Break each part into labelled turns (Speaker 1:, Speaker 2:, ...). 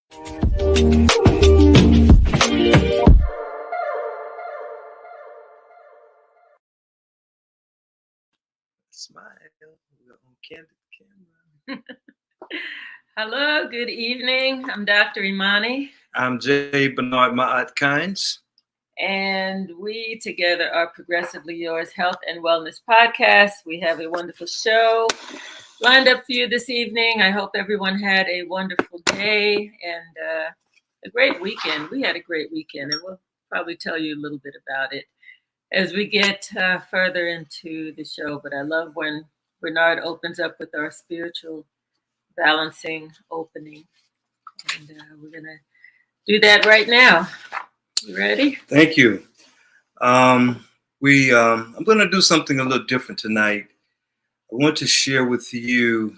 Speaker 1: Smile. We're on candid camera.
Speaker 2: Hello, good evening. I'm Dr. IMANI.
Speaker 1: I'm J. Bernard Ma'at Kynes.
Speaker 2: And we together are Progressively Yours Health and Wellness Podcast. We have a wonderful show lined up for you this evening. I hope everyone had a wonderful day and a great weekend. We had a great weekend, and we'll probably tell you a little bit about it as we get further into the show. But I love when Bernard opens up with our spiritual balancing opening. And we're going to do that right now. You ready?
Speaker 1: Thank you. I'm going to do something a little different tonight. I want to share with you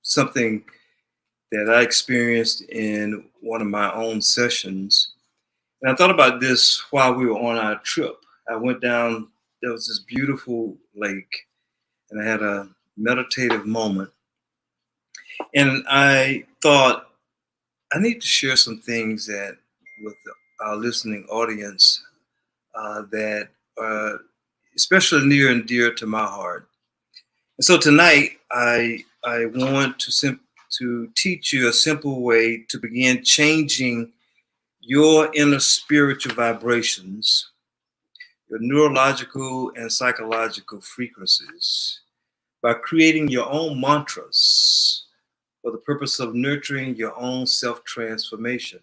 Speaker 1: something that I experienced in one of my own sessions. And I thought about this while we were on our trip. I went down, there was this beautiful lake, and I had a meditative moment. And I thought, I need to share some things that with our listening audience that are especially near and dear to my heart. And so tonight, I want to teach you a simple way to begin changing your inner spiritual vibrations, your neurological and psychological frequencies, by creating your own mantras for the purpose of nurturing your own self-transformation.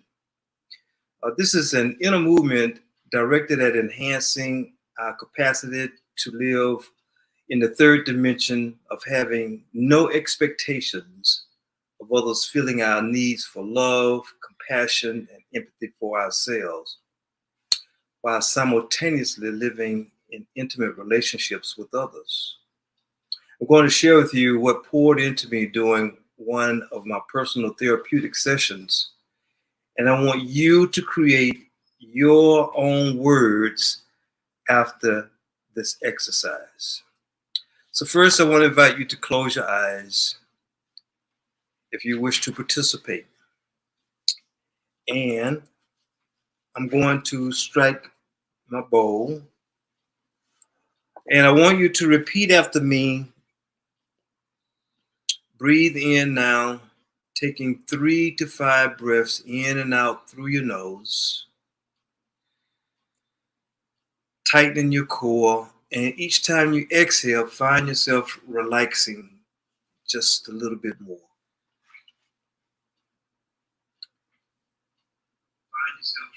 Speaker 1: This is an inner movement directed at enhancing our capacity to live in the third dimension of having no expectations of others, feeling our needs for love, compassion, and empathy for ourselves, while simultaneously living in intimate relationships with others. I'm going to share with you what poured into me during one of my personal therapeutic sessions. And I want you to create your own words after this exercise. So first, I want to invite you to close your eyes if you wish to participate. And I'm going to strike my bowl. And I want you to repeat after me. Breathe in now, taking 3 to 5 breaths in and out through your nose. Tighten your core, and each time you exhale, find yourself relaxing just a little bit more. Find yourself.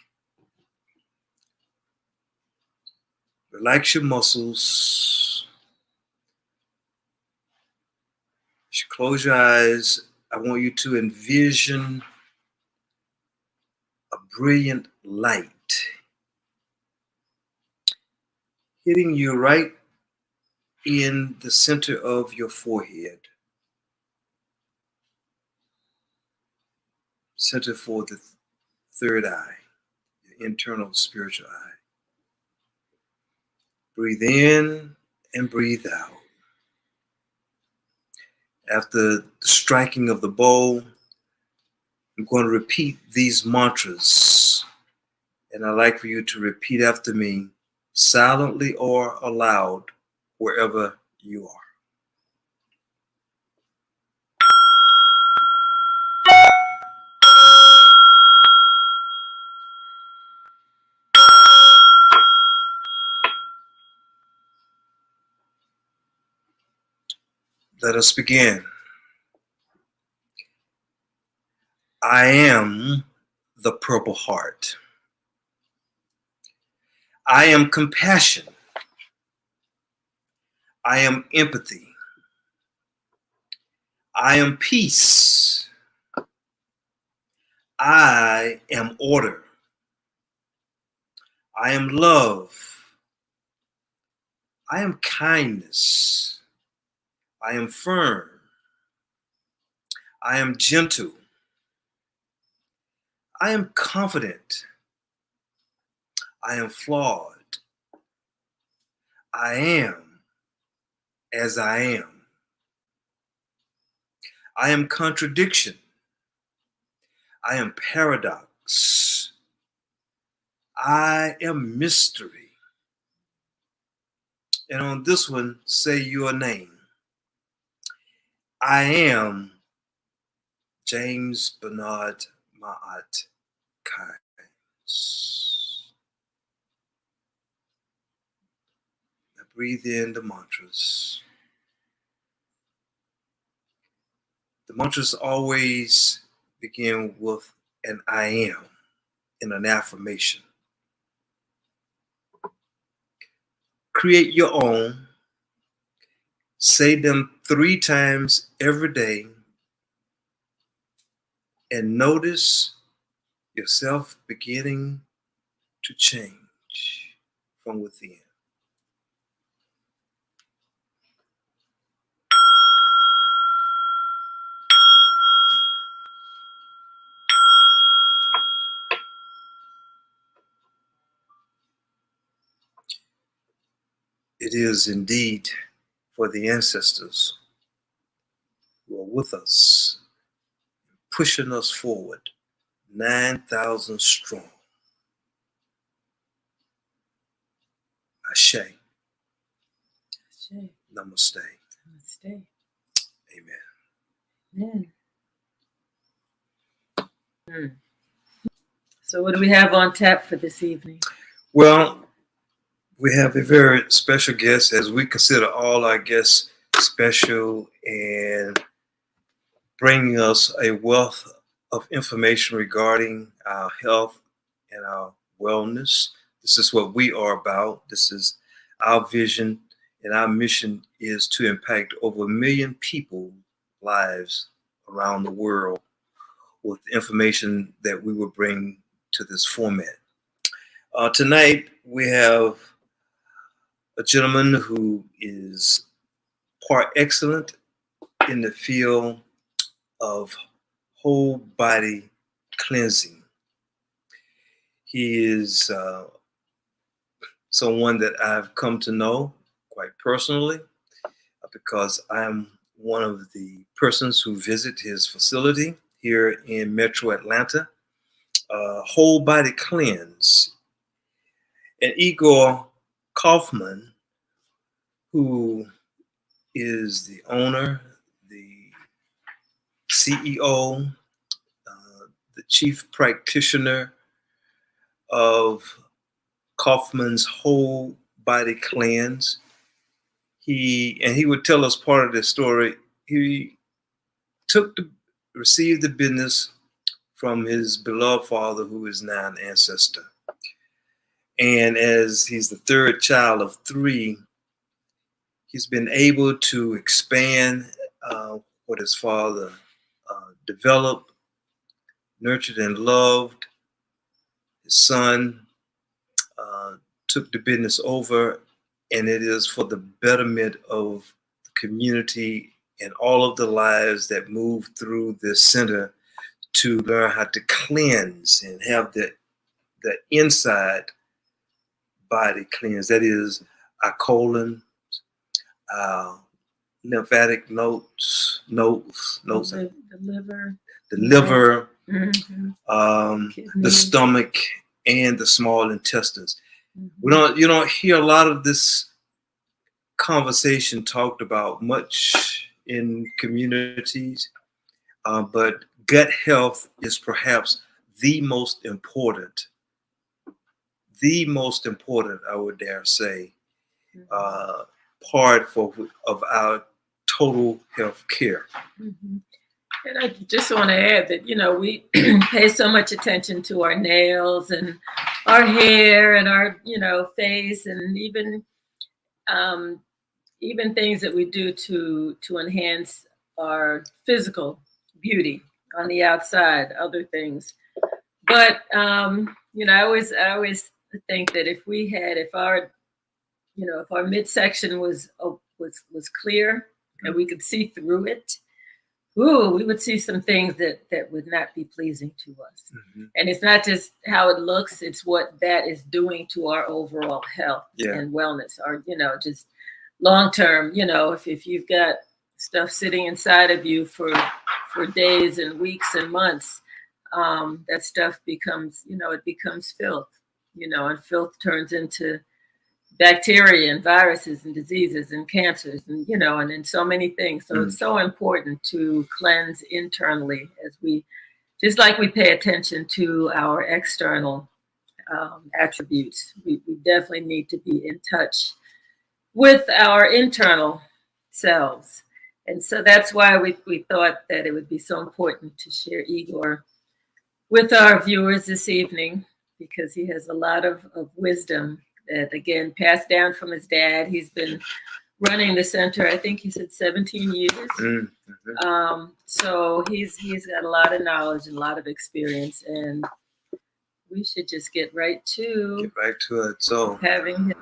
Speaker 1: Relax your muscles. As you close your eyes, I want you to envision a brilliant light hitting you right in the center of your forehead, center for the third eye, your internal spiritual eye. Breathe in and breathe out. After the striking of the bowl, I'm going to repeat these mantras, and I'd like for you to repeat after me, silently or aloud, wherever you are. Let us begin. I am the Purple Heart. I am compassion. I am empathy. I am peace. I am order. I am love. I am kindness. I am firm. I am gentle. I am confident. I am flawed. I am as I am. I am contradiction. I am paradox. I am mystery. And on this one, say your name. I am James Bernard Maat Kynes. Now breathe in the mantras. The mantras always begin with an I am in an affirmation. Create your own. Say them 3 times every day and notice yourself beginning to change from within. It is indeed for the ancestors who are with us, pushing us forward, 9,000 strong. Ashe.
Speaker 2: Ashe.
Speaker 1: Namaste.
Speaker 2: Namaste.
Speaker 1: Amen.
Speaker 2: Amen. So what do we have on tap for this evening?
Speaker 1: Well, we have a very special guest, as we consider all our guests special and bringing us a wealth of information regarding our health and our wellness. This is what we are about. This is our vision, and our mission is to impact over 1 million people's lives around the world with information that we will bring to this format. Tonight, we have a gentleman who is part excellent in the field of whole body cleansing. He is someone that I've come to know quite personally because I'm one of the persons who visit his facility here in Metro Atlanta. Whole body cleanse. And Igor Koyfman, who is the owner, the CEO, the chief practitioner of Koyfman's Whole Body Cleanse. He would tell us part of the story. He received the business from his beloved father, who is now an ancestor. And as he's the third child of 3, he's been able to expand what his father developed, nurtured, and loved. His son took the business over, and it is for the betterment of the community and all of the lives that move through this center to learn how to cleanse and have the inside body cleanse. That is our colon, our lymphatic nodes,
Speaker 2: The liver.
Speaker 1: the liver,
Speaker 2: Mm-hmm.
Speaker 1: the stomach, and the small intestines.
Speaker 2: Mm-hmm.
Speaker 1: You don't hear a lot of this conversation talked about much in communities, but gut health is perhaps the most important, I would dare say, part of our total health care.
Speaker 2: Mm-hmm. And I just want to add that, we pay so much attention to our nails and our hair and our, face, and even things that we do to enhance our physical beauty on the outside, other things. But, I always think that if our midsection was clear and we could see through it, we would see some things that would not be pleasing to us. Mm-hmm. And it's not just how it looks, it's what that is doing to our overall health and wellness, or, just long-term, if you've got stuff sitting inside of you for days and weeks and months, that stuff becomes, it becomes filth, and filth turns into bacteria and viruses and diseases and cancers and, and in so many things. So it's so important to cleanse internally just like we pay attention to our external attributes. We definitely need to be in touch with our internal selves. And so that's why we thought that it would be so important to share Igor with our viewers this evening, because he has a lot of wisdom that, again, passed down from his dad. He's been running the center, I think he said 17 years. Mm-hmm. So he's got a lot of knowledge and a lot of experience, and we should just get right to
Speaker 1: it. So
Speaker 2: having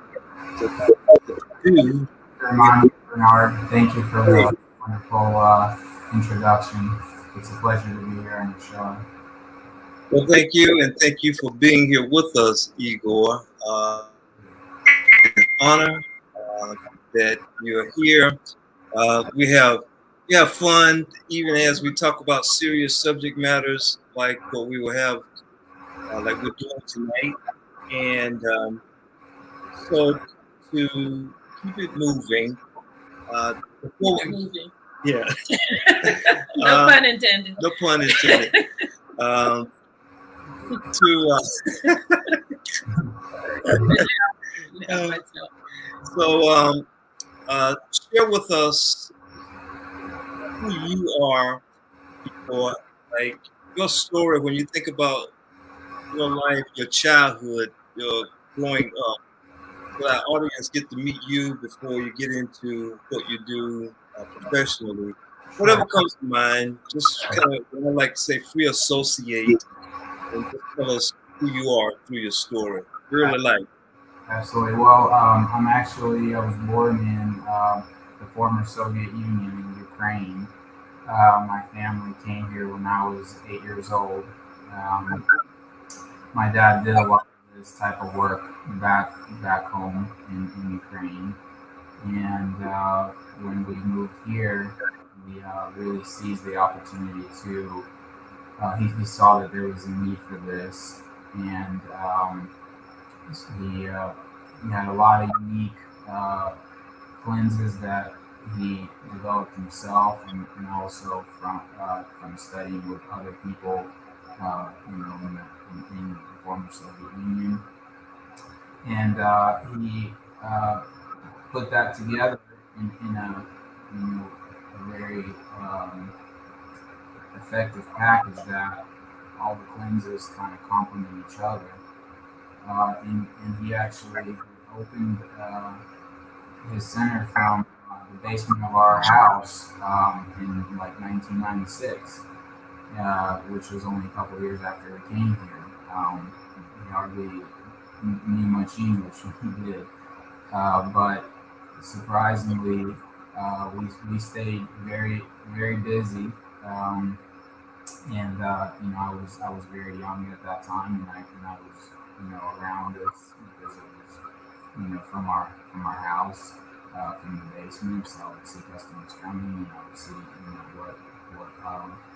Speaker 2: him.
Speaker 3: Bernard, thank you for the wonderful introduction. It's a pleasure to be here on the show.
Speaker 1: Well, thank you, and thank you for being here with us, Igor. It's an honor that you're here. We have fun, even as we talk about serious subject matters like what we will have, like we're doing tonight. And so to keep it moving, yeah.
Speaker 2: No pun intended.
Speaker 1: No pun intended. Share with us who you are, or like your story when you think about your life, your childhood, your growing up, so our audience get to meet you before you get into what you do professionally. Whatever comes to mind, just kind of, I like to say, free associate, and just tell us who you are through your story. Really like.
Speaker 3: Absolutely. Well, I was born in the former Soviet Union in Ukraine. My family came here when I was 8 years old. My dad did a lot of this type of work back home in Ukraine. And when we moved here, we really seized the opportunity to, he saw that there was a need for this. And he had a lot of unique cleanses that he developed himself, and also from studying with other people, in the former Soviet Union. And he put that together in a very effective package that all the cleanses kind of complement each other. And he actually opened his center from the basement of our house in like 1996, which was only a couple of years after we came here. He hardly knew much English when he did, but surprisingly, we stayed very, very busy. And I was very young at that time, and I was around us because it was from our house, from the basement. So I would see customers coming, and I would see what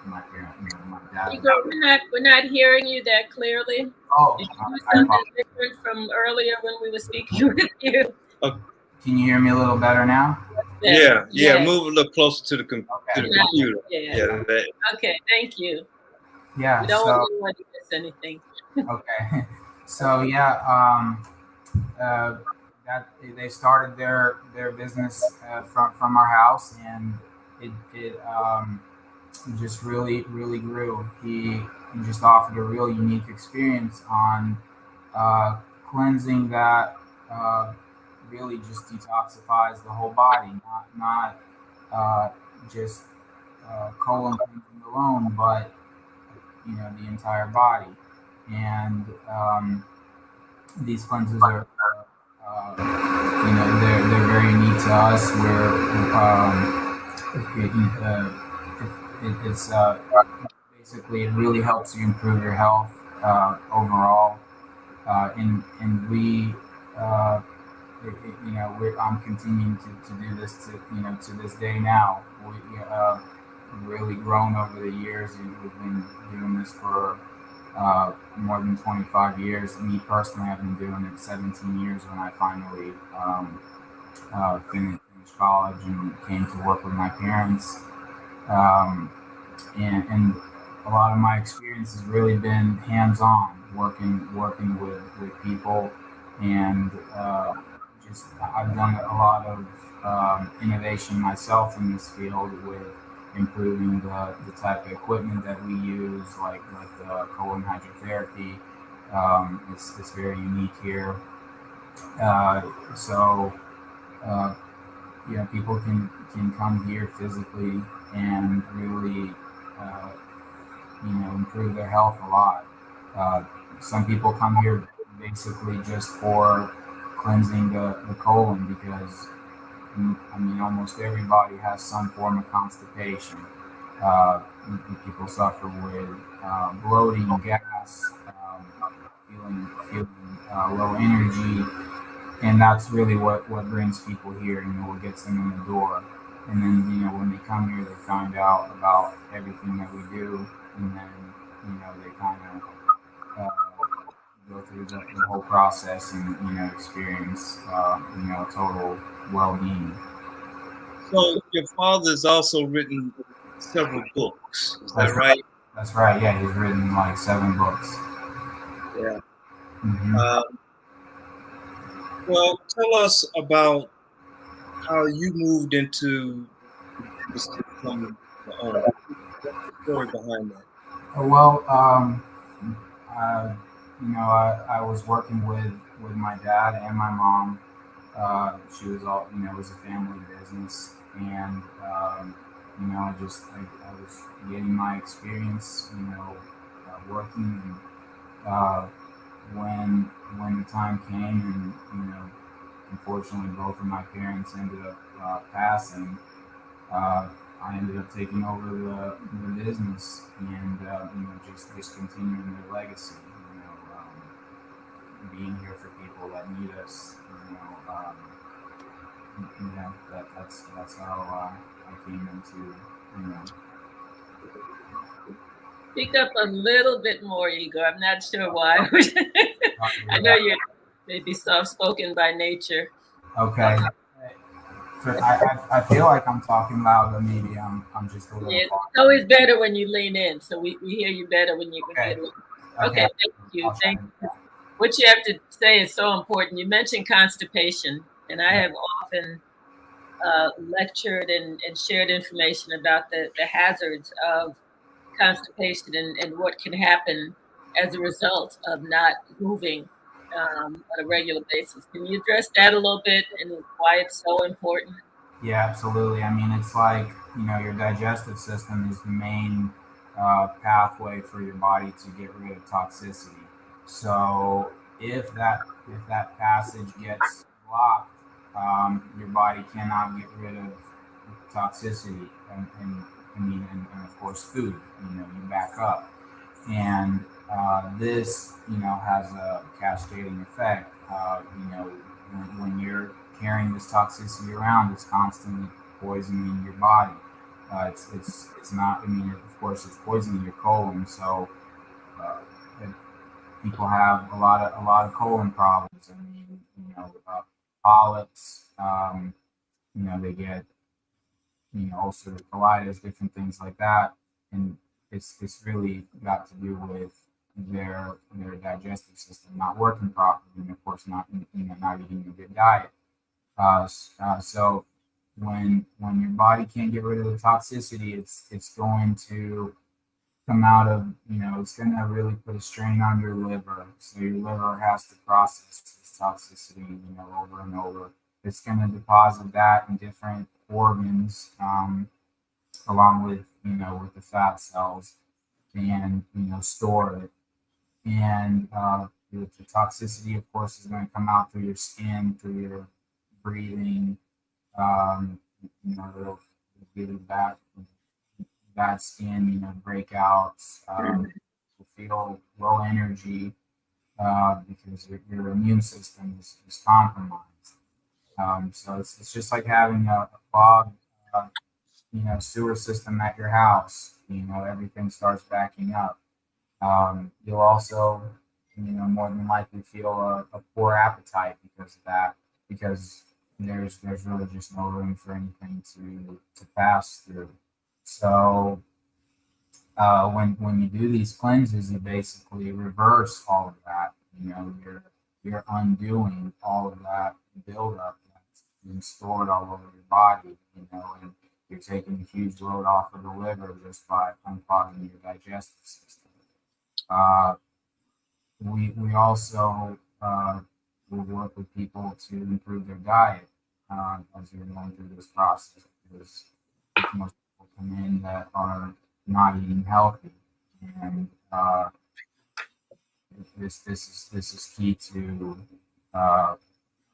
Speaker 3: my parents, my dad.
Speaker 2: Igor, we're not hearing you that clearly.
Speaker 3: Oh,
Speaker 2: did you do something different from earlier when we were speaking with you?
Speaker 3: Can you hear me a little better now?
Speaker 1: Yeah. Move a little closer to the computer.
Speaker 2: Yeah. Okay, thank you.
Speaker 3: Yeah.
Speaker 2: We don't want to miss anything.
Speaker 3: Okay. So that they started their business from our house, and it just really grew. He just offered a real unique experience on cleansing that really just detoxifies the whole body, not just colon cleansing alone, but the entire body. And these cleanses are they're very unique to us. It's basically, it really helps you improve your health overall. And we I'm continuing to do this to this day now. really grown over the years, and we've been doing this for more than 25 years. Me personally, I've been doing it 17 years when I finally finished college and came to work with my parents. And a lot of my experience has really been hands-on, working with people, and just I've done a lot of innovation myself in this field with improving the type of equipment that we use, like the colon hydrotherapy. It's very unique here. So people can come here physically and really improve their health a lot. Some people come here basically just for cleansing the colon, because almost everybody has some form of constipation. People suffer with bloating, gas, feeling low energy, and that's really what brings people here. What gets them in the door. And then when they come here, they find out about everything that we do, and then they kind of go through the whole process and experience total well-being.
Speaker 1: So your father's also written several books. Is that right?
Speaker 3: That's right. Yeah, he's written like 7 books.
Speaker 1: Yeah.
Speaker 3: Mm-hmm.
Speaker 1: Well, tell us about how you moved into this system. What's the story behind that?
Speaker 3: Well, I was working with my dad and my mom. She was all, it was a family business, and I was getting my experience, working, and when the time came, and unfortunately both of my parents ended up passing. I ended up taking over the business, and just continuing their legacy. Being here for people that need us. That's how I came into.
Speaker 2: Speak up a little bit more, Igor. I'm not sure why. I know you're maybe soft-spoken by nature.
Speaker 3: Okay. So I feel like I'm talking loud, but maybe I'm just a little.
Speaker 2: Yeah, it's always better when you lean in, so we hear you better when you.
Speaker 3: Okay.
Speaker 2: Okay. Thank you. Thank you. What you have to say is so important. You mentioned constipation, and I have often lectured and shared information about the hazards of constipation and what can happen as a result of not moving on a regular basis. Can you address that a little bit and why it's so important?
Speaker 3: Yeah, absolutely. It's like, your digestive system is the main pathway for your body to get rid of toxicity. So if that passage gets blocked, your body cannot get rid of toxicity, and of course food. You back up, and this has a cascading effect. When you're carrying this toxicity around, it's constantly poisoning your body. It's not. Of course, it's poisoning your colon. So people have a lot of colon problems. Polyps. They get ulcerative colitis, different things like that, and it's really got to do with their digestive system not working properly, and of course not eating a good diet. So when your body can't get rid of the toxicity, it's going to come out of, it's going to really put a strain on your liver. So your liver has to process this toxicity, over and over. It's going to deposit that in different organs, along with, with the fat cells, and, store it. And the toxicity, of course, is going to come out through your skin, through your breathing. It'll give you bad skin, breakouts. You'll feel low energy because your immune system is compromised. So it's just like having a clogged sewer system at your house, everything starts backing up. You'll also, more than likely feel a poor appetite because of that, because there's really just no room for anything to pass through. So when you do these cleanses, you basically reverse all of that. You're undoing all of that buildup that's been stored all over your body. And you're taking a huge load off of the liver just by unclogging your digestive system. We also will work with people to improve their diet as you're going through this process, because most people come in that are not eating healthy, and this is key to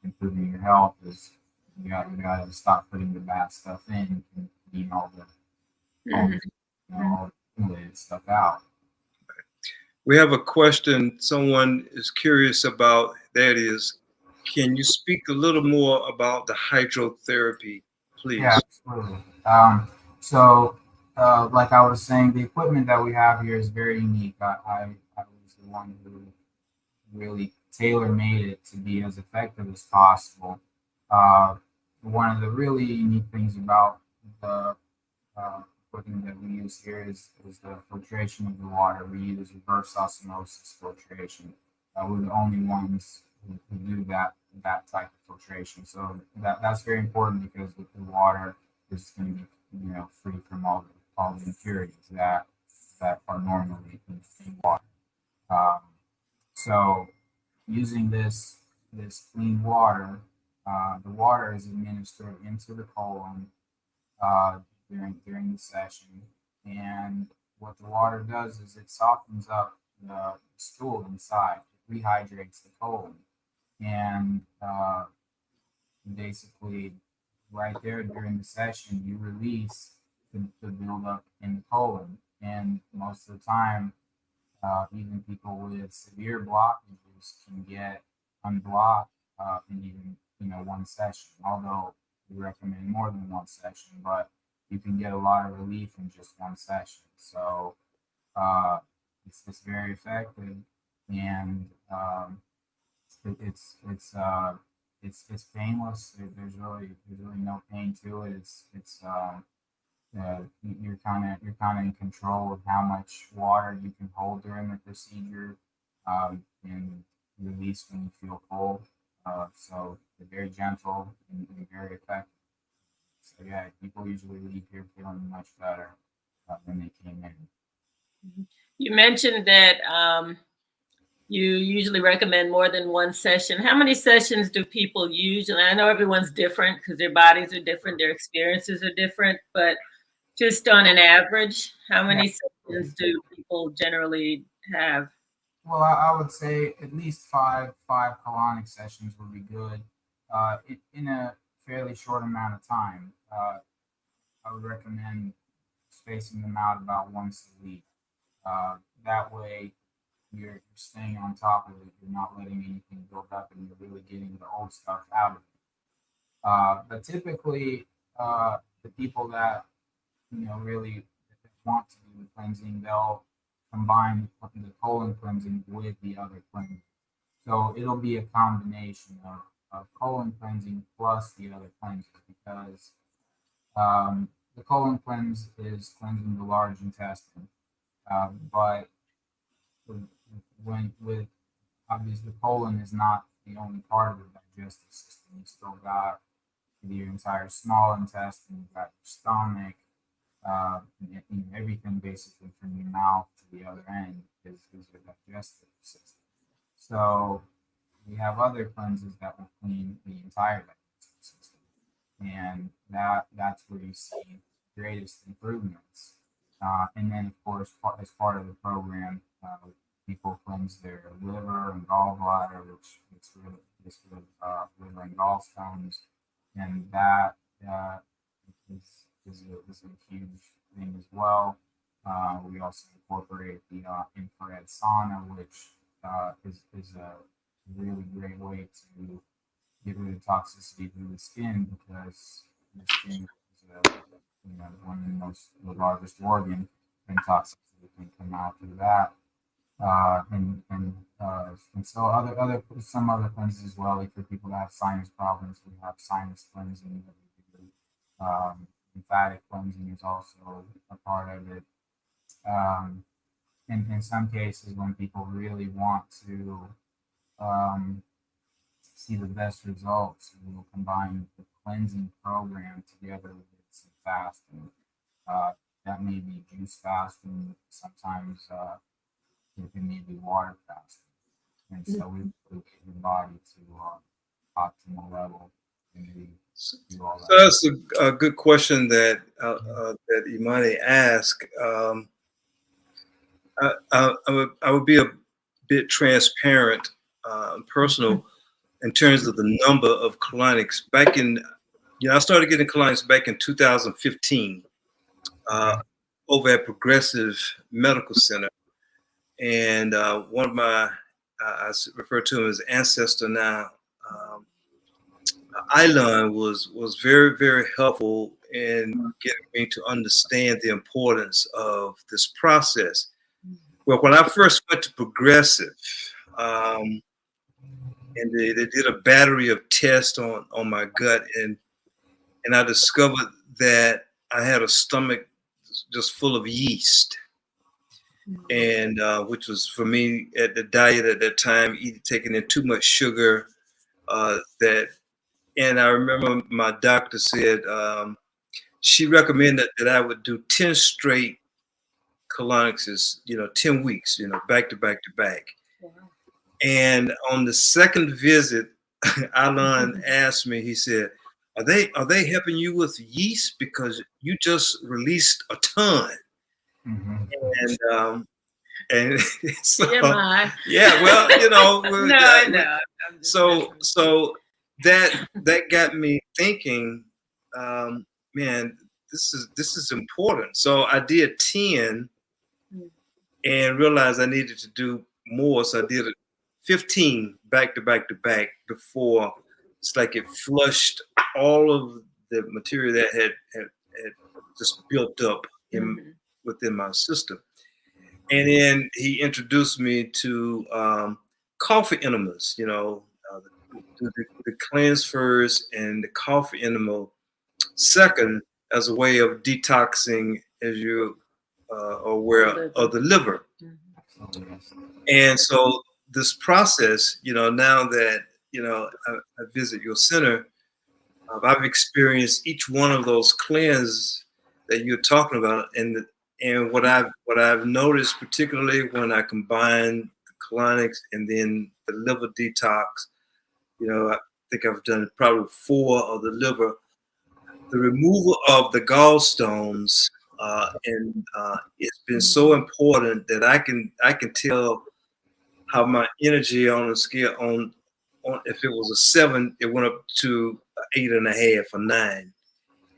Speaker 3: improving your health. Is you got to stop putting the bad stuff in and eating all all the accumulated stuff out.
Speaker 1: We have a question someone is curious about. That is, can you speak a little more about the hydrotherapy, please?
Speaker 3: Yeah, absolutely. So, like I was saying, the equipment that we have here is very unique. I was the one who really tailor-made it to be as effective as possible. One of the really unique things about the equipment that we use here is the filtration of the water. We use reverse osmosis filtration. We're the only ones who do that type of filtration. So that's very important, because the water is going to be free from all the impurities that are normally in water. So using this clean water, the water is administered into the colon during the session, and what the water does is it softens up the stool inside. It rehydrates the colon, and basically right there during the session you release the buildup in the colon. And most of the time, even people with severe blockages can get unblocked in even one session. Although we recommend more than one session, but you can get a lot of relief in just one session. So it's very effective, and it's painless. There's really no pain to it. You're kind of in control of how much water you can hold during the procedure, and release when you feel full. So they're very gentle and very effective. So yeah, people usually leave here feeling much better than they came in.
Speaker 2: You mentioned that you usually recommend more than one session. How many sessions do people use? And I know everyone's different because their bodies are different, their experiences are different, but just on an average, how many sessions do people generally have?
Speaker 3: Well, I would say at least five colonic sessions would be good in a fairly short amount of time. I would recommend spacing them out about once a week. That way, you're staying on top of it. You're not letting anything build up, and you're really getting the old stuff out of it. But typically, the people that really want to do the cleansing, they'll combine the colon cleansing with the other cleansing. So it'll be a combination of colon cleansing plus the other cleanses, because the colon cleanse is cleansing the large intestine, but with obviously the colon is not the only part of the digestive system. You still got your entire small intestine, you've got your stomach, everything basically from your mouth to the other end is your digestive system. So we have other cleanses that will clean the entire digestive system, and that's where you see greatest improvements. And then, of course, as part of the program, people cleanse their liver and gallbladder, which gets rid of liver and gallstones, and that is a huge thing as well. We also incorporate the infrared sauna, which is a really great way to get rid of toxicity through the skin, because the skin is one of the largest organ, and toxicity can come out through that. And so some other cleanses as well. Like for people that have sinus problems, we have sinus cleansing that we do. Lymphatic cleansing is also a part of it. In some cases, when people really want to see the best results, we will combine the cleansing program together with some fasting. That may be juice fasting. Sometimes it can be water fasting. And so we get your body to optimal level and we do all that.
Speaker 1: So that's a good question that that Imani asked. I would be a bit transparent, personal, in terms of the number of colonics. Back in, I started getting colonics back in 2015 over at Progressive Medical Center. And one of my, I refer to him as ancestor now, Ilan was very, very helpful in getting me to understand the importance of this process. Well, when I first went to Progressive, and they did a battery of tests on my gut, and I discovered that I had a stomach just full of yeast, and which was for me at the diet at that time, taking in too much sugar. And I remember my doctor said she recommended that I would do 10 straight colonics, 10 weeks, back to back to back. Wow. And on the second visit, Alan asked me, he said, are they helping you with yeast? Because you just released a ton.
Speaker 3: Mm-hmm.
Speaker 1: And so,
Speaker 2: yeah,
Speaker 1: well,
Speaker 2: no, I know.
Speaker 1: So that got me thinking, man, this is important. So I did 10 and realized I needed to do more. So I did 15 back to back to back before it's like it flushed all of the material that had just built up within my system. And then he introduced me to coffee enemas, the cleanse first and the coffee enema second as a way of detoxing, as you are aware of the liver. And so this process, now that, I visit your center, I've experienced each one of those cleanses that you're talking about. And what I've noticed, particularly when I combine the colonics and then the liver detox, I think I've done probably 4 of the liver, the removal of the gallstones, and it's been so important that I can tell how my energy on a scale on if it was a 7, it went up to 8.5 or 9.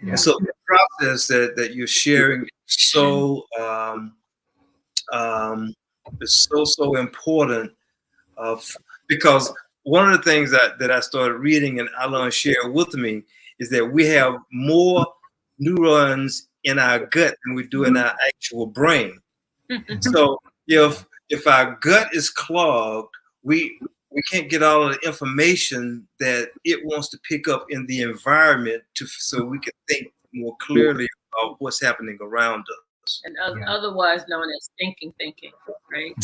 Speaker 1: Yeah. And so the process that you're sharing is so important, because one of the things that I started reading and Alan shared with me is that we have more neurons in our gut than we do in our actual brain. So if our gut is clogged, we can't get all of the information that it wants to pick up in the environment so we can think more clearly about what's happening around us.
Speaker 2: And otherwise known as thinking, right?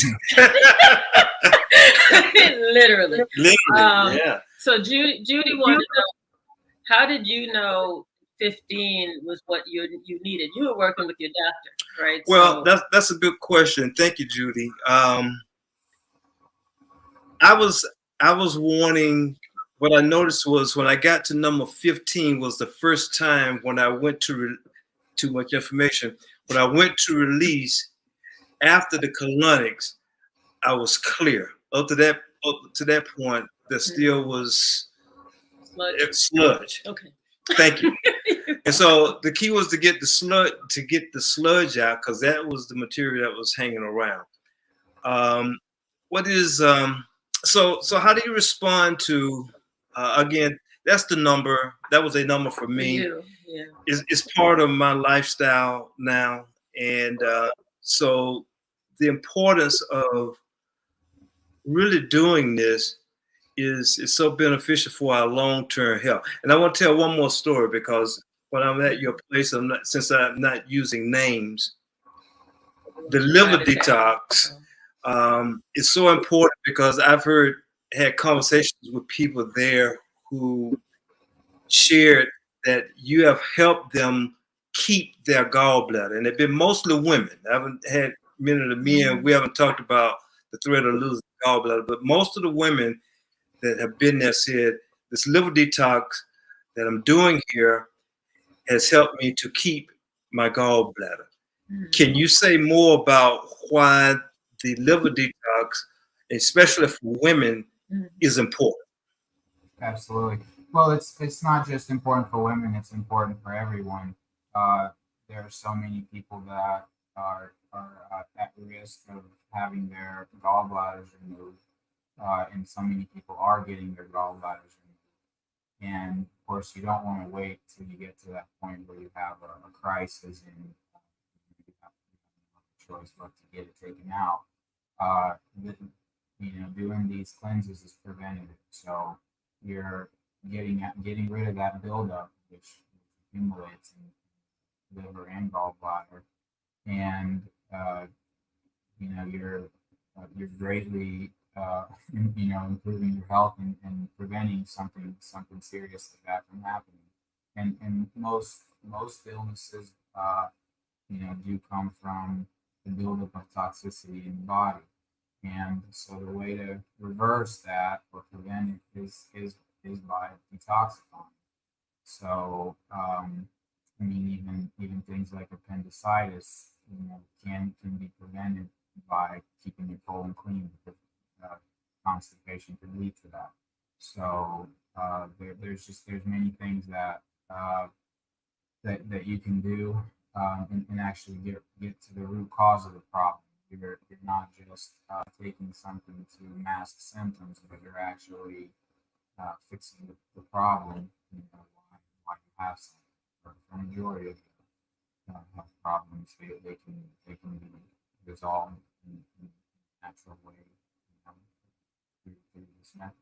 Speaker 2: Literally.
Speaker 1: Yeah.
Speaker 2: So Judy wanted to know, how did you know 15 was what you needed? You were working with your doctor, right?
Speaker 1: Well, that's a good question. Thank you, Judy. I was wanting. What I noticed was when I got to number 15 was the first time when I went to too much information. When I went to release after the colonics, I was clear. Up to that point, there still was sludge.
Speaker 2: Okay.
Speaker 1: Thank you. And so the key was to get the sludge out, because that was the material that was hanging around. So how do you respond to again? that's the number. That was a number for me.
Speaker 2: Yeah.
Speaker 1: It's part of my lifestyle now, and so the importance of really doing this is so beneficial for our long-term health. And I want to tell one more story, because when I'm at your place, since I'm not using names, the liver detox is so important, because I've had conversations with people there who shared that you have helped them keep their gallbladder, and they've been mostly women. I haven't had many of the men. We haven't talked about the threat of losing gallbladder, but most of the women that have been there said this liver detox that I'm doing here has helped me to keep my gallbladder. Can you say more about why the liver detox, especially for women, is important?
Speaker 3: Absolutely. Well, it's not just important for women; it's important for everyone. There are so many people that are at risk of having their gallbladders removed, and so many people are getting their gallbladders removed. And of course, you don't want to wait till you get to that point where you have a crisis and you have no choice but to get it taken out. Uh, Doing these cleanses is preventative. So you're getting rid of that buildup, which accumulates in liver and gallbladder, and you're greatly improving your health and preventing something serious like that from happening. And most illnesses do come from the buildup of toxicity in the body. And so the way to reverse that or prevent it is by detoxifying. So I mean, even things like appendicitis, can be prevented by keeping it full and clean, because constipation can lead to that. So there's many things that you can do, and actually get to the root cause of the problem. You're not just taking something to mask symptoms, but you're actually fixing the problem. Why you have some. For the majority of health problems, they can be resolved in a natural way, through this method.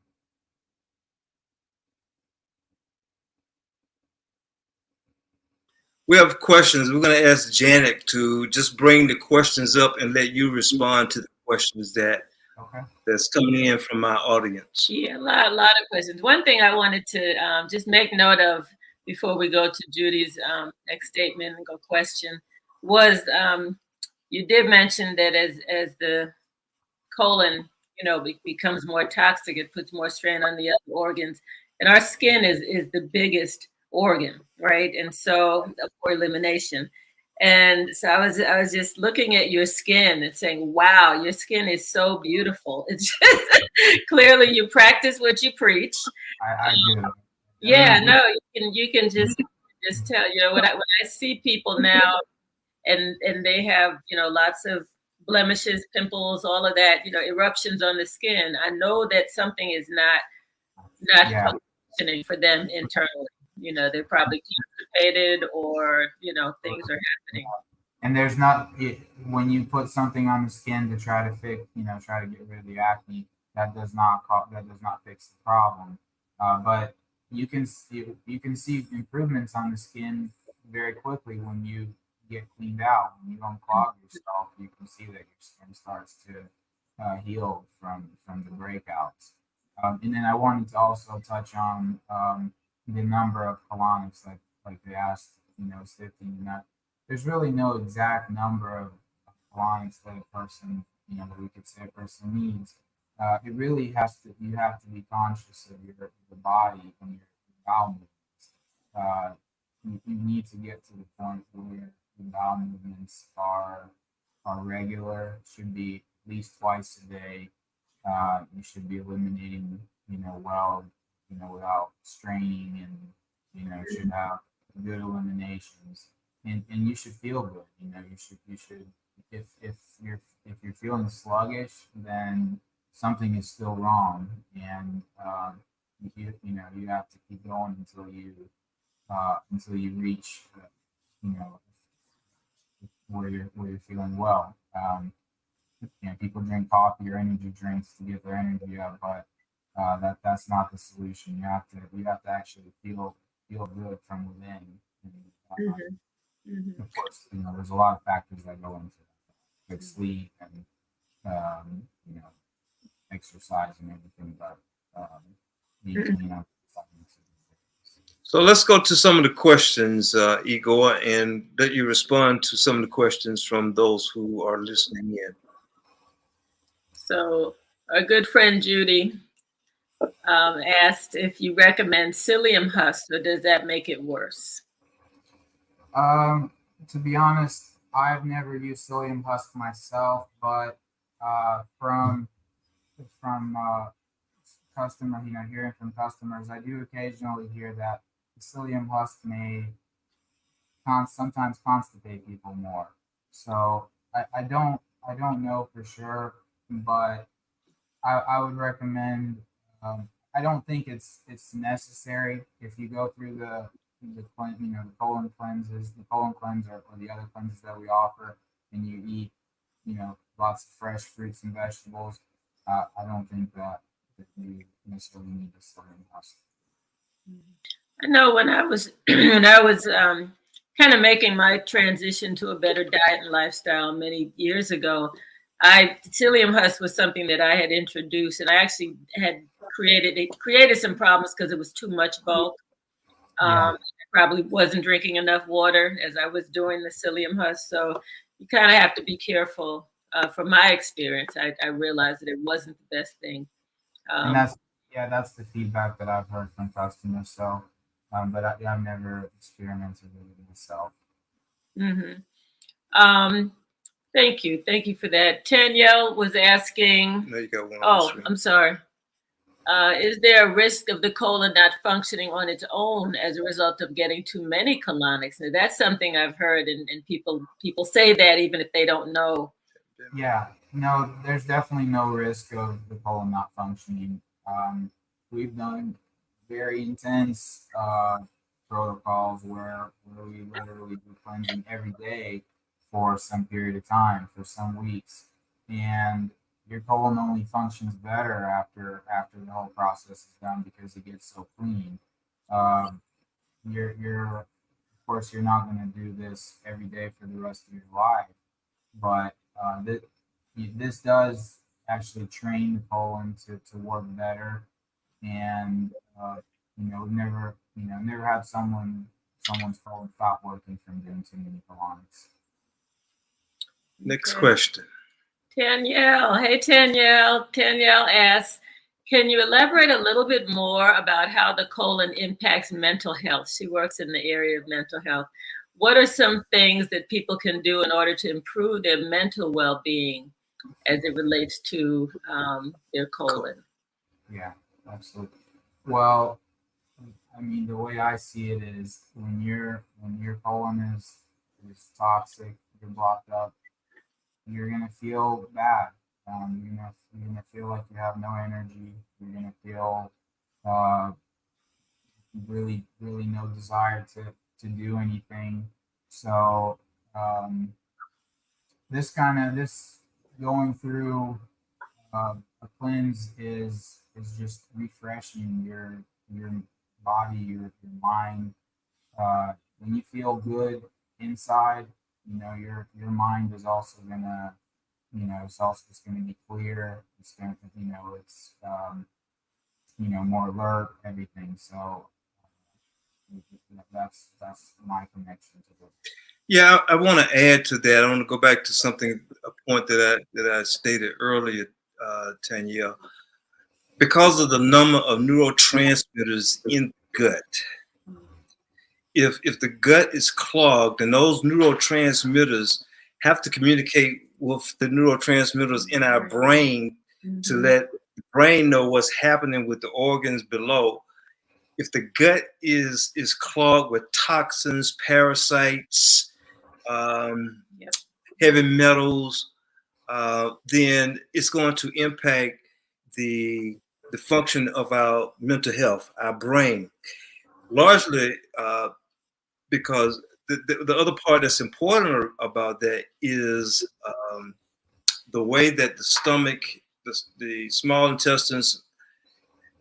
Speaker 1: We have questions. We're going to ask Janet to just bring the questions up and let you respond to the questions that's coming in from our audience.
Speaker 2: Yeah, a lot of questions. One thing I wanted to just make note of before we go to Judy's next statement and go question was you did mention that as the colon becomes more toxic, it puts more strain on the other organs, and our skin is the biggest organ, right? And so for elimination. And so I was just looking at your skin and saying, wow, your skin is so beautiful. It's just clearly you practice what you preach.
Speaker 3: I do.
Speaker 2: Yeah, no, you can just tell, when I see people now and they have, lots of blemishes, pimples, all of that, eruptions on the skin, I know that something is not functioning for them internally. They're probably constipated, or things are happening.
Speaker 3: And there's not when you put something on the skin to try to try to get rid of the acne, that does not fix the problem. But you can see improvements on the skin very quickly when you get cleaned out. When you unclog yourself, you can see that your skin starts to heal from the breakouts. And then I wanted to also touch on the number of colonics, like they asked, 15. There's really no exact number of colonics that a person, that we could say a person needs. It really you have to be conscious of the body and your bowel movements. You need to get to the point where the bowel movements are regular. Should be at least twice a day. You should be eliminating, without straining, and should have good eliminations, and you should feel good. You should if you're feeling sluggish, then something is still wrong, and you have to keep going until you reach you know where you're feeling well. People drink coffee or energy drinks to get their energy up, but that's not the solution. You have to actually feel good from within. And, of course, there's a lot of factors that go into that. Good sleep and um, you know exercise and everything, but being clean up.
Speaker 1: So let's go to some of the questions, Igor, and let you respond to some of the questions from those who are listening in.
Speaker 2: So our good friend Judy asked if you recommend psyllium husk, or does that make it worse?
Speaker 3: To be honest, I've never used psyllium husk myself, but from customer, hearing from customers, I do occasionally hear that the psyllium husk may sometimes constipate people more. So I don't know for sure, but I would recommend. I don't think it's necessary if you go through the colon cleanses, the colon cleanser or the other cleanses that we offer, and you eat lots of fresh fruits and vegetables. I don't think that you necessarily need to start in hospital.
Speaker 2: I know when I was when I was kind of making my transition to a better diet and lifestyle many years ago, psyllium husk was something that I had introduced, and I actually had created some problems because it was too much bulk. I probably wasn't drinking enough water as I was doing the psyllium husk, so you kind of have to be careful. From my experience, I realized that it wasn't the best thing.
Speaker 3: And that's the feedback that I've heard from customers. So, but I've never experimented with it myself.
Speaker 2: Thank you for that. Danielle was asking.
Speaker 1: No, you got one.
Speaker 2: Oh, I'm sorry. Is there a risk of the colon not functioning on its own as a result of getting too many colonics? Now, that's something I've heard, and people say that even if they don't know.
Speaker 3: Yeah, no, there's definitely no risk of the colon not functioning. We've done very intense protocols where we literally do cleansing every day for some period of time, for some weeks, and your colon only functions better after the whole process is done because it gets so clean. You're of course you're not going to do this every day for the rest of your life, but this does actually train the colon to work better, and we've never had someone's colon stop working from doing too many colonics.
Speaker 1: Next question.
Speaker 2: Danielle. Hey, Danielle. Danielle asks, can you elaborate a little bit more about how the colon impacts mental health? She works in the area of mental health. What are some things that people can do in order to improve their mental well-being as it relates to their colon?
Speaker 3: Yeah, absolutely. Well, I mean, the way I see it is when your colon is toxic, you're blocked up, you're gonna feel bad. You're gonna feel like you have no energy. You're gonna feel really no desire to do anything. So this going through a cleanse is just refreshing your body, your mind. When you feel good inside, your mind is also gonna, it's gonna be clear. It's gonna, it's more alert, everything. So that's my connection to it.
Speaker 1: Yeah, I want to add to that. I want to go back to a point that I stated earlier, Danielle. Because of the number of neurotransmitters in the gut, if the gut is clogged, then those neurotransmitters have to communicate with the neurotransmitters in our brain to let the brain know what's happening with the organs below. If the gut is clogged with toxins, parasites, heavy metals, then it's going to impact the the function of our mental health, our brain, largely because the other part that's important about that is the way that the stomach, the small intestines,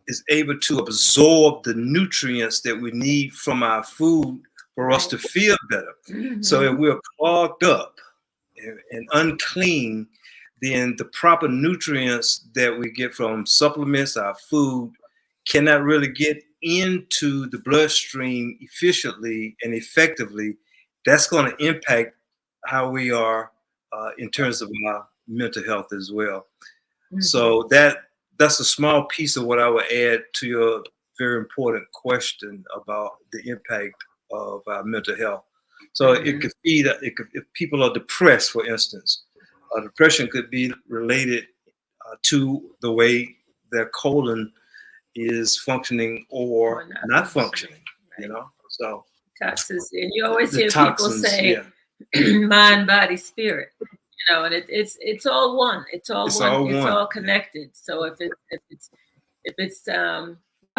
Speaker 1: is able to absorb the nutrients that we need from our food for us to feel better. So if we're clogged up and unclean, then the proper nutrients that we get from supplements, our food, cannot really get into the bloodstream efficiently and effectively. That's going to impact how we are in terms of our mental health as well. So that's a small piece of what I would add to your very important question about the impact of our mental health. So it could be that if people are depressed, for instance, depression could be related to the way their colon is functioning or not functioning, you know. So
Speaker 2: toxicity, and you always hear people say mind, body, spirit. You know, and it's all one. It's all one. It's all connected. So if it's not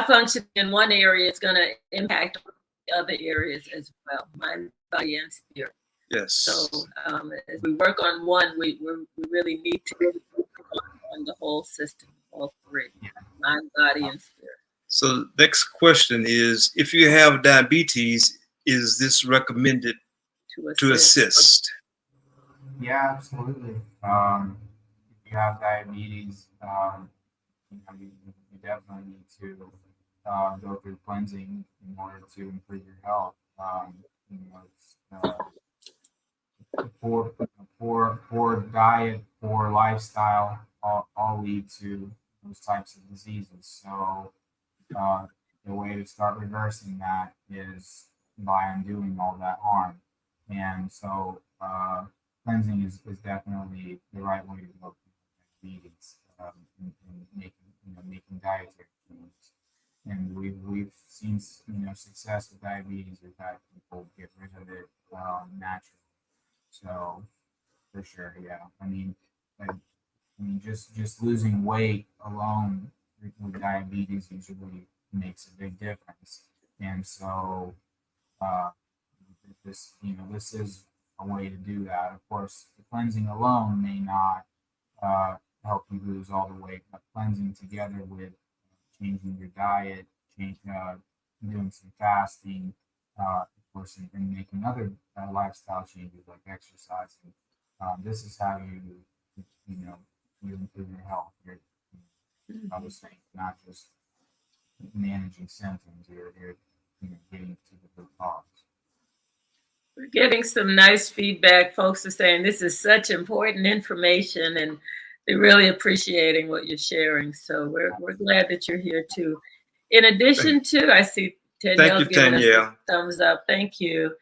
Speaker 2: functioning in one area, it's going to impact other areas as well, mind, body, and spirit.
Speaker 1: Yes.
Speaker 2: So as we work on one, we really need to work on the whole system, all three, mind, body, and spirit.
Speaker 1: So next question is, if you have diabetes, is this recommended to assist?
Speaker 3: Yeah, absolutely. If you have diabetes, you definitely need to go through cleansing in order to improve your health. Poor diet, poor lifestyle, all lead to those types of diseases. So the way to start reversing that is by undoing all that harm. And so cleansing is definitely the right way to go for diabetes and making dietary changes. And we've seen success with diabetes. We've had people get rid of it naturally. So for sure, yeah. I mean, just losing weight alone with diabetes usually makes a big difference. And so this is a way to do that. Of course, the cleansing alone may not help you lose all the weight, but cleansing together with changing your diet, doing some fasting, of course, and making other lifestyle changes like exercising. This is how you improve your health. I was saying, not just managing symptoms. You're getting to the root cause.
Speaker 2: We're getting some nice feedback. Folks are saying this is such important information, and they're really appreciating what you're sharing. So we're glad that you're here too. In addition to, I see Danielle's giving us a thumbs up. Thank you.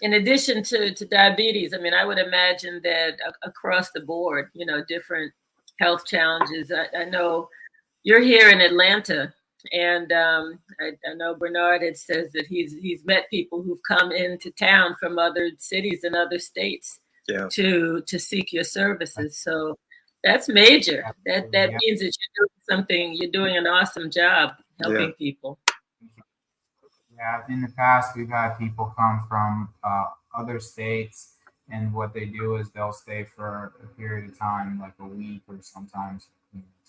Speaker 2: In addition to diabetes, I mean, I would imagine that across the board, different health challenges. I know you're here in Atlanta, and I know Bernard had says that he's met people who've come into town from other cities and other states to seek your services. So that's major. That means that you're doing an awesome job helping people.
Speaker 3: Yeah, in the past, we've had people come from other states, and what they do is they'll stay for a period of time, like a week or sometimes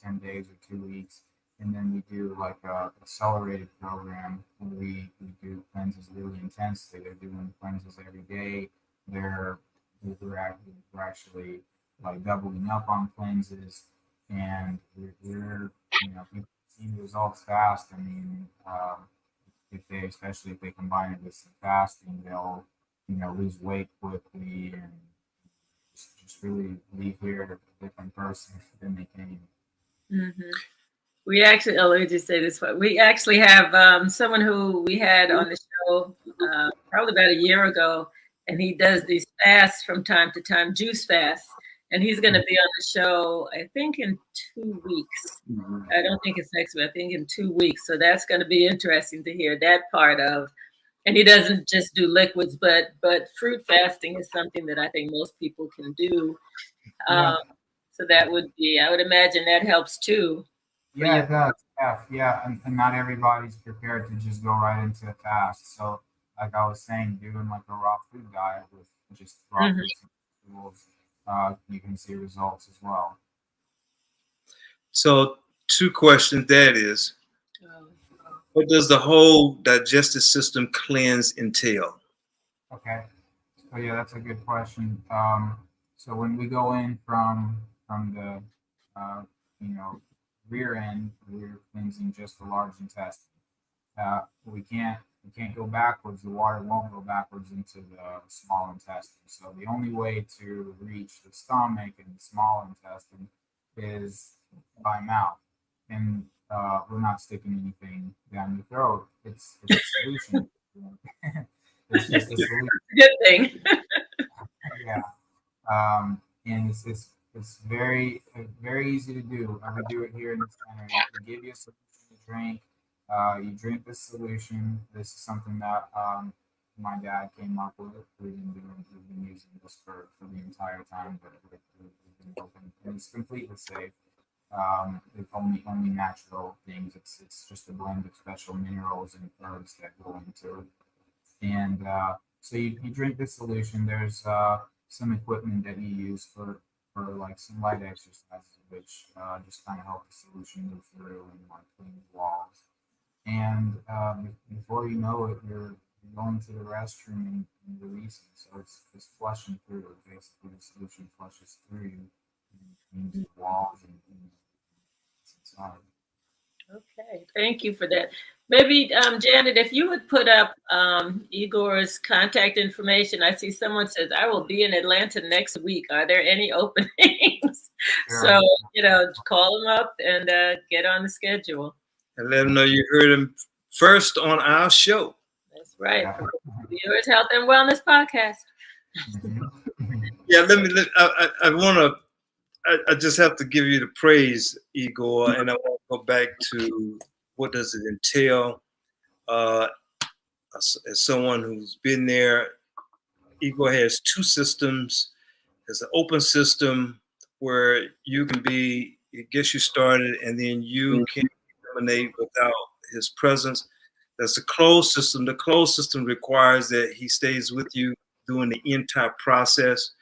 Speaker 3: 10 days or 2 weeks. And then we do like a accelerated program where we do cleanses really intensely. They're doing cleanses every day. We're actually like doubling up on cleanses, and we're people see the results fast. I mean, especially if they combine it with some fasting, they'll lose weight quickly and just really leave here a different person than they came.
Speaker 2: Mm-hmm. We actually, let me just say this. We actually have someone who we had on the show probably about a year ago, and he does these fasts from time to time, juice fasts. And he's going to be on the show, I think, in 2 weeks. I don't think it's next week. I think in 2 weeks. So that's going to be interesting to hear that part of. And he doesn't just do liquids, but fruit fasting is something that I think most people can do. So that would be, I would imagine that helps too.
Speaker 3: Yeah, it does. Yeah. And not everybody's prepared to just go right into a fast. So, like I was saying, doing like a raw food diet with just raw
Speaker 2: Mhm.
Speaker 3: fruits and vegetables, you can see results as well.
Speaker 1: So, two questions. That is,
Speaker 2: Oh.
Speaker 1: what does the whole digestive system cleanse entail?
Speaker 3: Okay. So yeah, that's a good question. So when we go in from the you know rear end, we're cleansing just the large intestine. We can't go backwards. The water won't go backwards into the small intestine. So the only way to reach the stomach and the small intestine is by mouth, and we're not sticking anything down your throat. It's a solution. It's just a solution.
Speaker 2: Good thing.
Speaker 3: Yeah. And it's very easy to do. We do it here in the center. We give you a solution to drink. You drink this solution. This is something that my dad came up with. We've been using this for the entire time that we've been open, and it's completely safe. It's only natural things. It's just a blend of special minerals and herbs that go into it. And so you drink this solution. There's some equipment that you use for like some light exercises, which just kind of help the solution move through and like clean the walls. And before you know it, you're going to the restroom and releasing. So it's just flushing through. Basically, the solution flushes through you and cleans the walls and it's inside.
Speaker 2: Okay, thank you for that. Maybe, Janet, if you would put up Igor's contact information. I see someone says, I will be in Atlanta next week. Are there any openings?
Speaker 3: Sure.
Speaker 2: So, call him up and get on the schedule.
Speaker 1: And let them know you heard him first on our show.
Speaker 2: That's right.
Speaker 3: Yeah.
Speaker 2: Viewers Health and Wellness Podcast.
Speaker 1: Yeah, I want to, I just have to give you the praise, Igor, and I want to go back to what does it entail. As someone who's been there, Igor has two systems. There's an open system where you can be, it gets you started, and then you can eliminate without his presence. There's a closed system. The closed system requires that he stays with you during the entire process.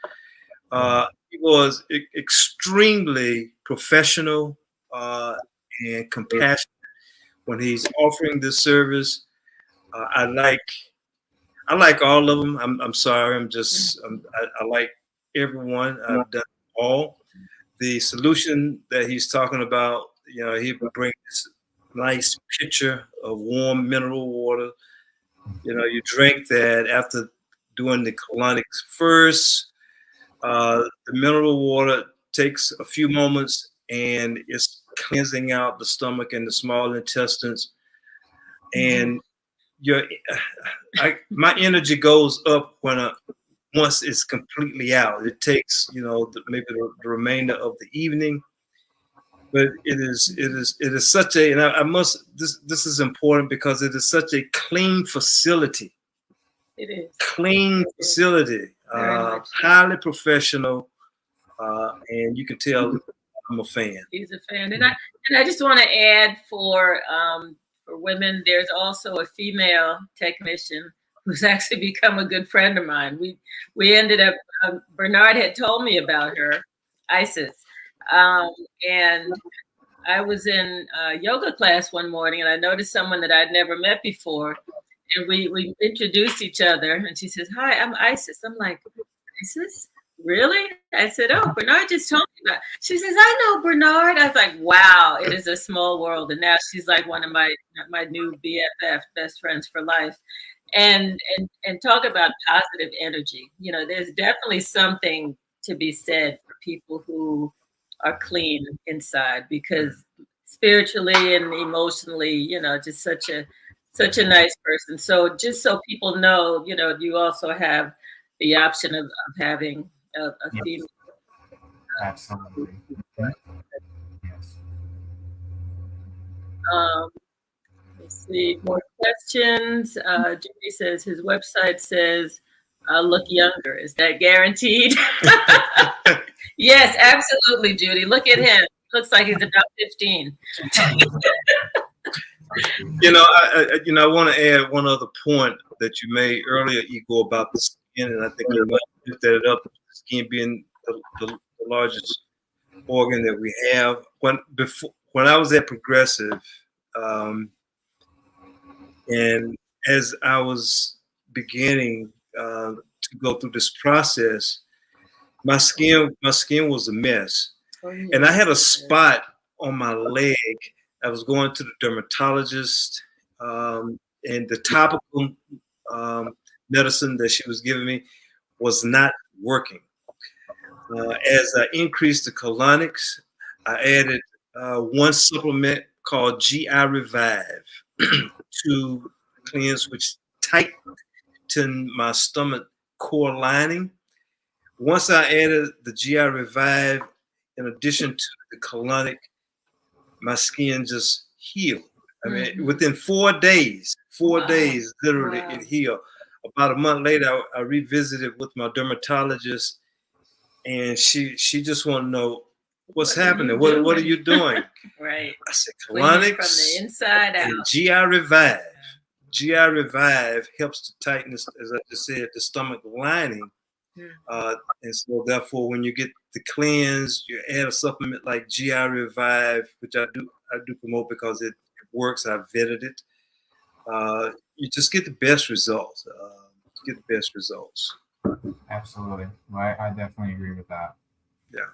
Speaker 1: He was extremely professional and compassionate when he's offering this service. I like all of them. I'm sorry. I like everyone. I've done all. The solution that he's talking about, he brings this nice pitcher of warm mineral water. You drink that after doing the colonics first. The mineral water takes a few moments and it's cleansing out the stomach and the small intestines. And my energy goes up once it's completely out. It takes maybe the remainder of the evening, but it is such a, and I must, this is important because it is such a clean facility.
Speaker 2: It is
Speaker 1: clean facility, highly professional, and you can tell I'm a fan.
Speaker 2: He's a fan, and I just want to add for women, there's also a female technician who's actually become a good friend of mine. We ended up, Bernard had told me about her, Isis, and I was in a yoga class one morning and I noticed someone that I'd never met before, and we introduced each other, and she says, "Hi, I'm Isis." I'm like, "Isis? Really?" I said, "Oh, Bernard just told me about." She says, "I know Bernard." I was like, "Wow, it is a small world." And now she's like one of my new BFF, best friends for life. And talk about positive energy. There's definitely something to be said for people who are clean inside, because spiritually and emotionally, just such a nice person. So just so people know, you also have the option of having a female.
Speaker 3: Absolutely. Yes.
Speaker 2: Let's see, more questions. Judy says his website says, look younger. Is that guaranteed? Yes, absolutely, Judy. Look at him. Looks like he's about 15.
Speaker 1: I want to add one other point that you made earlier, Igor, about the skin, and I think you might lift that up. The skin being the largest organ that we have. When I was at Progressive, and as I was beginning to go through this process, my skin was a mess, and I had a spot on my leg. I was going to the dermatologist, and the topical medicine that she was giving me was not working. As I increased the colonics, I added one supplement called GI Revive to cleanse, which tightened my stomach core lining. Once I added the GI Revive, in addition to the colonic, my skin just healed. I mean, within 4 days, literally, it healed. About a month later, I revisited with my dermatologist, and she just wanted to know what's happening. What are you doing?
Speaker 2: Right.
Speaker 1: I said,
Speaker 2: Colonics
Speaker 1: from
Speaker 2: the inside out.
Speaker 1: GI Revive. GI Revive helps to tighten, as I just said, the stomach lining. And so therefore, when you get the cleanse, you add a supplement like GI Revive, which I do promote because it works. I've vetted it. You just get the best results.
Speaker 3: Absolutely. Well, I definitely agree with that.
Speaker 1: Yeah.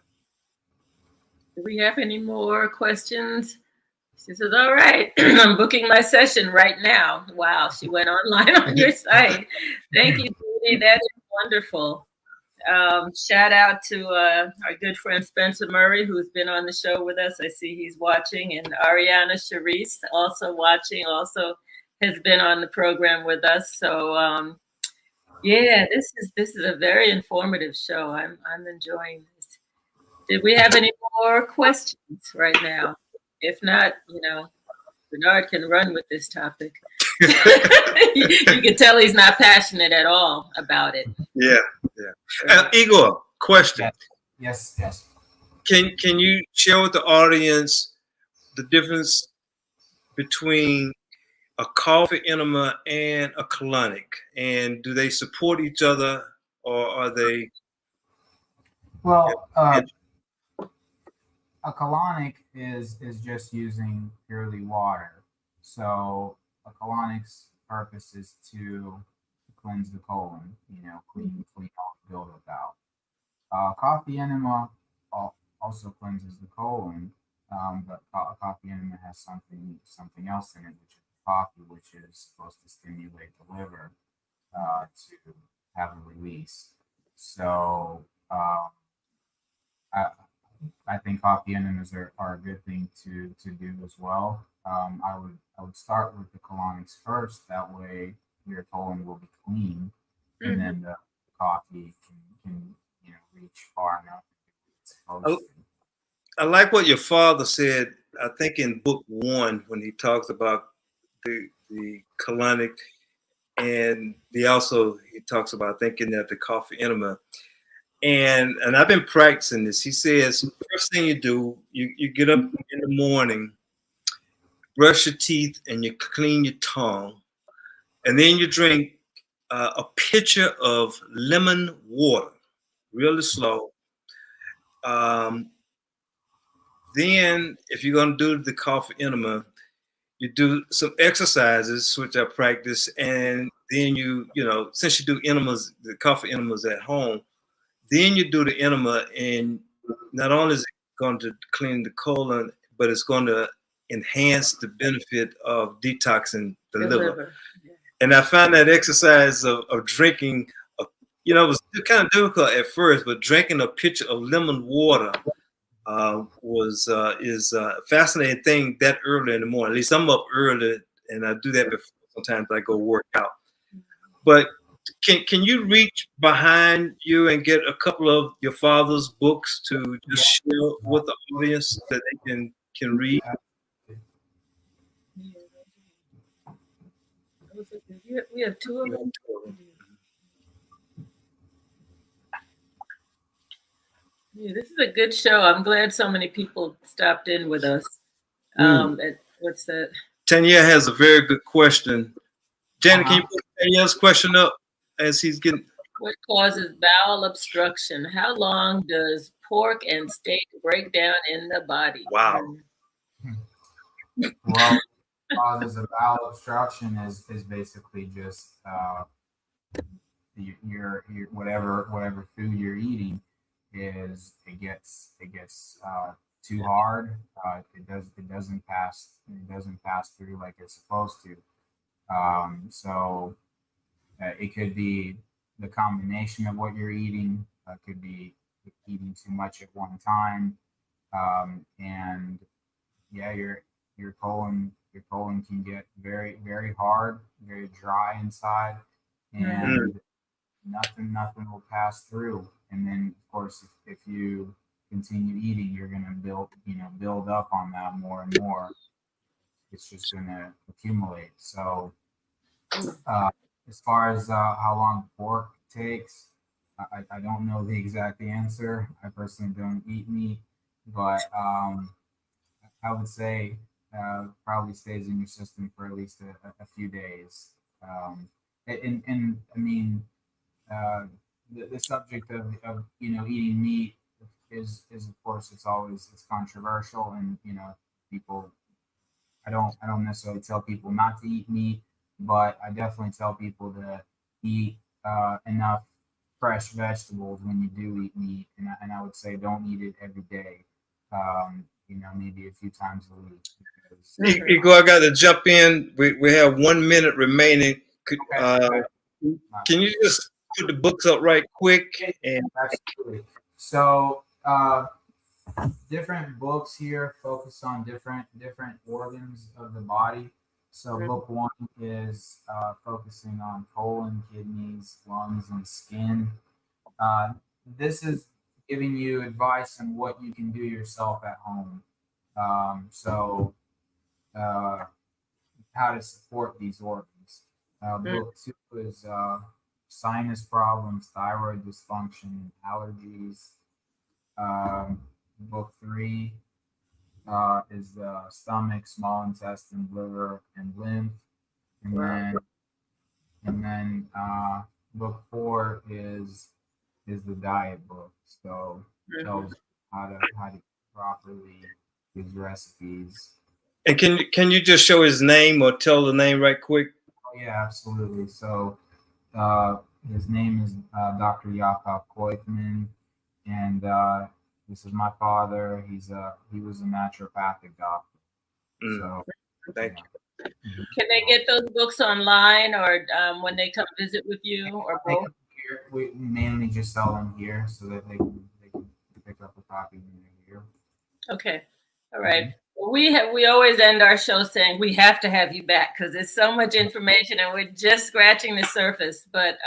Speaker 2: Do we have any more questions? She says, all right, I'm booking my session right now. Wow, she went online on your site. Thank you, Judy. That is wonderful. Shout out to our good friend Spencer Murray, who's been on the show with us. I see he's watching, and Ariana Charisse also watching, also has been on the program with us. So yeah, this is a very informative show. I'm enjoying this. Did we have any more questions right now? If not, Bernard can run with this topic. You can tell he's not passionate at all about it.
Speaker 1: Yeah. Igor, question.
Speaker 3: Yes.
Speaker 1: Can you share with the audience the difference between a coffee enema and a colonic, and do they support each other, or are they?
Speaker 3: Well, a colonic is just using purely water. So a colonic's purpose is to cleanse the colon, clean off buildup out. Coffee enema also cleanses the colon, but a coffee enema has something else in it, which is coffee, which is supposed to stimulate the liver to have a release. So I think coffee enemas are a good thing to do as well. I would start with the colonics first. That way, your colon will be clean, and then the coffee can reach far enough. It's supposed to.
Speaker 1: I like what your father said. I think in book 1 when he talks about the colonic, and he talks about thinking that the coffee enema. And I've been practicing this. He says, first thing you do, you get up in the morning, brush your teeth, and you clean your tongue. And then you drink a pitcher of lemon water, really slow. Then, if you're going to do the coffee enema, you do some exercises, which I practice. And then since you do enemas, the coffee enemas at home, then you do the enema, and not only is it going to clean the colon, but it's going to enhance the benefit of detoxing the liver. And I found that exercise of drinking, it was kind of difficult at first, but drinking a pitcher of lemon water is a fascinating thing that early in the morning. At least I'm up early, and I do that before. Sometimes I go work out. But can you reach behind you and get a couple of your father's books to just share with the audience that they can read?
Speaker 2: We have 2 of them. Yeah, this is a good show. I'm glad so many people stopped in with us. What's that?
Speaker 1: Tanya has a very good question. Janet, can you
Speaker 3: Uh-huh.
Speaker 1: put Tanya's question up as he's getting?
Speaker 2: What causes bowel obstruction? How long does pork and steak break down in the body?
Speaker 1: Wow.
Speaker 3: Well, causes of bowel obstruction is basically just your whatever food you're eating is it gets too hard. It doesn't pass through like it's supposed to. So it could be the combination of what you're eating. Could be eating too much at one time, and yeah, your colon can get very very hard, very dry inside,
Speaker 2: Mhm.
Speaker 3: and nothing will pass through. And then of course, if you continue eating, you're gonna build up on that more and more. It's just gonna accumulate. So uh, as far as how long pork takes, I don't know the exact answer. I personally don't eat meat, but I would say probably stays in your system for at least a few days. And I mean, uh, the subject of eating meat is of course it's controversial, and people I don't necessarily tell people not to eat meat, but I definitely tell people to eat enough fresh vegetables when you do eat meat, and I would say don't eat it every day. Maybe a few times a week. Because,
Speaker 1: Igor, I got to jump in. We have 1 minute remaining.
Speaker 3: okay, okay.
Speaker 1: Can you just put the books up right quick? And
Speaker 3: Absolutely. So different books here focus on different organs of the body. So book one is focusing on colon, kidneys, lungs, and skin. This is giving you advice on what you can do yourself at home. So how to support these organs. Book two is sinus problems, thyroid dysfunction, allergies. Book three is the stomach, small intestine, liver, and lymph. And then book four is the diet book. So it tells you how to properly use recipes.
Speaker 1: and can you just show his name or tell the name right quick?
Speaker 3: Oh yeah, absolutely. So uh, his name is Dr. Yakov Koyfman, and this is my father. He was a naturopathic doctor. So
Speaker 1: Thank
Speaker 3: yeah.
Speaker 1: you.
Speaker 2: Can they get those books online or when they come visit with you, or both?
Speaker 3: We mainly just sell them here so that they can pick up a copy when they're here.
Speaker 2: Okay, all right. Well, we always end our show saying we have to have you back because there's so much information and we're just scratching the surface. But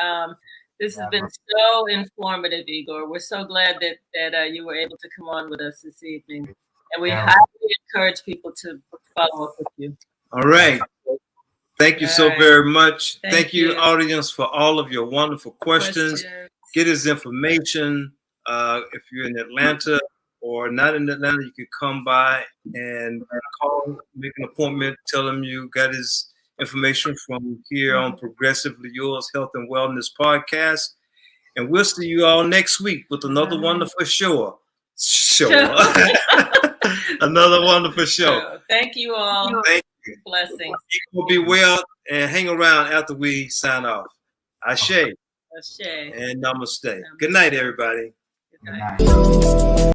Speaker 2: this has been so informative, Igor. We're so glad that you were able to come on with us this evening, and we highly encourage people to follow up with you.
Speaker 1: All right. Thank you so very much. Thank you, audience, for all of your wonderful questions. Get his information. If you're in Atlanta or not in Atlanta, you could come by and call, make an appointment, tell him you got his information from here on Progressively Yours Health and Wellness Podcast. And we'll see you all next week with another wonderful show. Another wonderful show.
Speaker 2: Thank you all.
Speaker 1: Thank you.
Speaker 2: Blessings.
Speaker 1: Will be well and hang around after we sign off. Ashe.
Speaker 2: Ashe.
Speaker 1: And namaste. Good night, everybody.
Speaker 2: Good night.